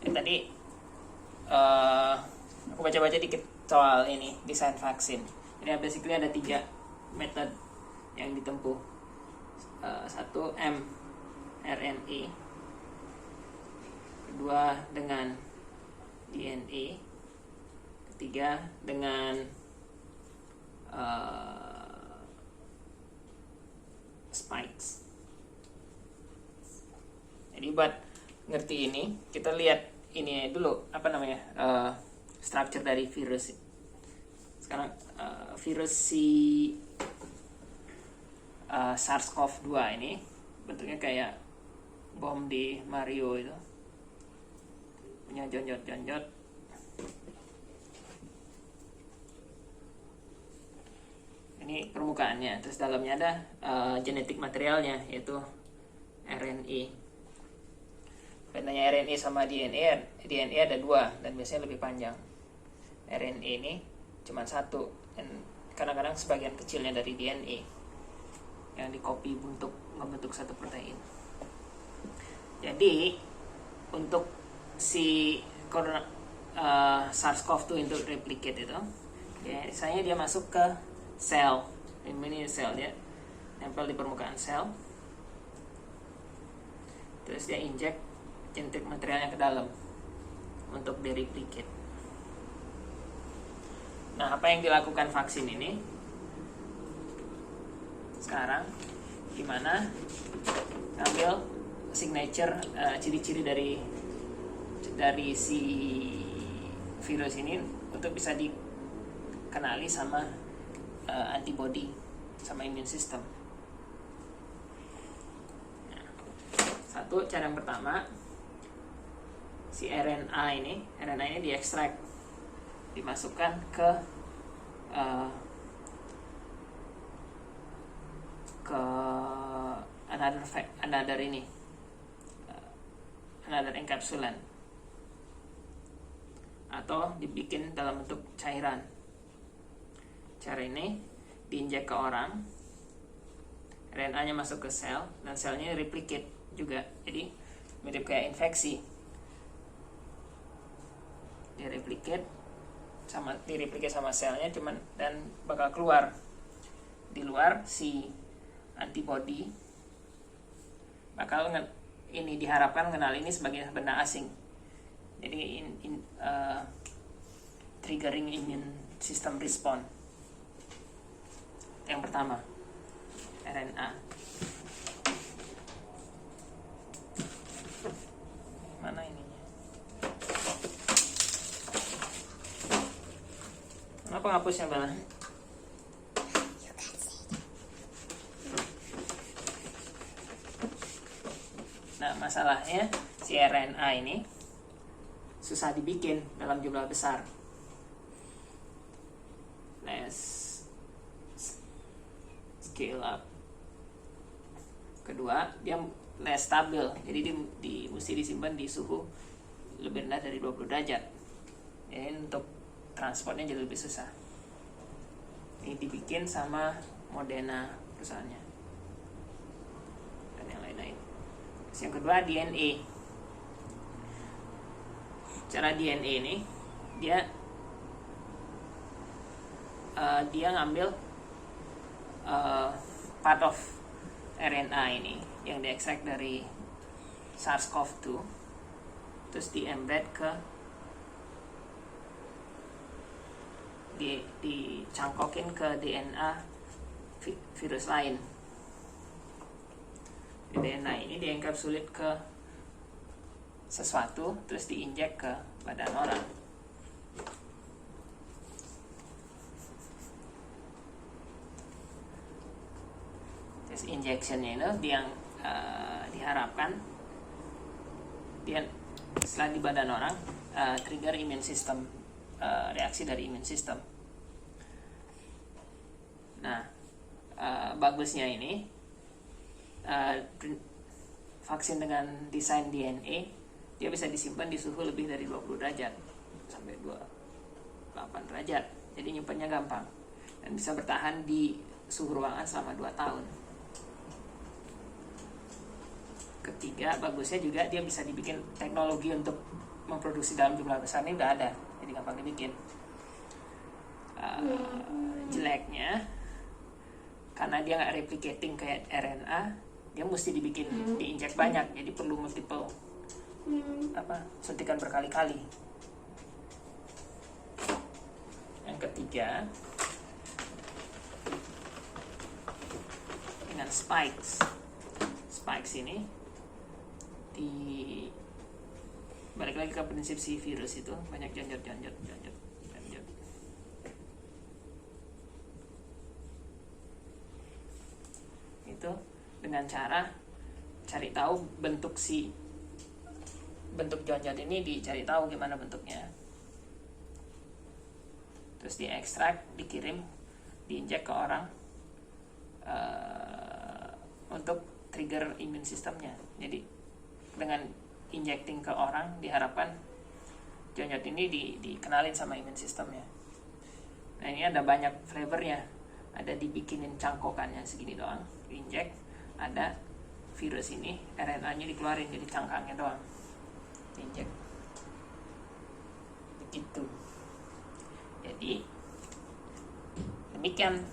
Tadi aku baca-baca dikit soal ini desain vaksin. Jadi basically ada 3 metode yang ditempuh. Satu mRNA, kedua dengan DNA, ketiga dengan spikes. Jadi buat ngerti ini, kita lihat ini dulu structure dari virus. Sekarang virus SARS-CoV-2 ini bentuknya kayak bom di Mario itu, punya jonjot-jonjot. Ini permukaannya, terus dalamnya ada genetik materialnya, yaitu RNA. Bedanya RNA sama DNA ada 2 dan biasanya lebih panjang. RNA ini cuma 1 dan kadang-kadang sebagian kecilnya dari DNA yang dikopi untuk membentuk satu protein. Jadi untuk si SARS-CoV-2 untuk replicate itu, misalnya dia masuk ke sel, ini sel, dia nempel di permukaan sel, terus dia injek genetik materialnya ke dalam untuk di-replicate. Nah, apa yang dilakukan vaksin ini sekarang, gimana ngambil signature, ciri-ciri dari si virus ini untuk bisa dikenali sama antibody, sama immune system. Nah, satu cara yang pertama, si RNA ini diekstrak, dimasukkan ke another encapsulan, atau dibikin dalam bentuk cairan. Cara ini diinjek ke orang, RNA-nya masuk ke sel dan selnya replicate juga. Jadi mirip kayak infeksi. Direplicate sama selnya, cuman dan bakal keluar di luar si antibody bakal ini diharapkan mengenal ini sebagai benda asing. Jadi triggering immune system response. Yang pertama, RNA. Mana ininya? Kenapa ngapusnya, Bella? Nah, masalahnya si RNA ini susah dibikin dalam jumlah besar. Scale up. Kedua, dia less stabil. Jadi mesti disimpan di suhu lebih rendah dari 20 derajat. Jadi untuk transportnya jadi lebih susah. Ini dibikin sama Moderna perusahaannya dan yang lain-lain. Terus yang kedua, DNA. Cara DNA ini dia ngambil part of RNA ini yang diekstrak dari SARS-CoV-2, terus di-embed dicangkokin ke DNA virus lain. DNA ini dienkapsulit ke sesuatu, terus diinjek ke badan orang. Terus injectionnya ini yang diharapkan dia setelah di badan orang trigger immune system, reaksi dari immune system. Nah, bagusnya ini vaksin dengan desain DNA, dia bisa disimpan di suhu lebih dari 20 derajat sampai 28 derajat. Jadi nyimpannya gampang dan bisa bertahan di suhu ruangan selama 2 tahun. Ketiga, bagusnya juga dia bisa dibikin teknologi untuk memproduksi dalam jumlah besar ini udah ada, jadi gampang dibikin. Jeleknya karena dia nggak replicating kayak RNA, dia mesti dibikin diinjek banyak, jadi perlu multiple suntikan berkali-kali. Yang ketiga, dengan spikes ini balik lagi ke prinsip si virus itu, banyak janjot. Itu dengan cara cari tahu bentuk janjot ini, dicari tahu gimana bentuknya, terus diekstrak, dikirim, diinjek ke orang untuk trigger immune sistemnya. Jadi dengan injecting ke orang diharapkan janjot ini dikenalin sama immune sistemnya. Nah ini ada banyak flavornya, ada dibikinin cangkokannya segini doang, diinjek, ada virus ini RNA-nya dikeluarin jadi cangkangnya doang, diinjek begitu. Jadi demikian.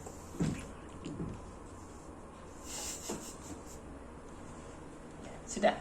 Sudah.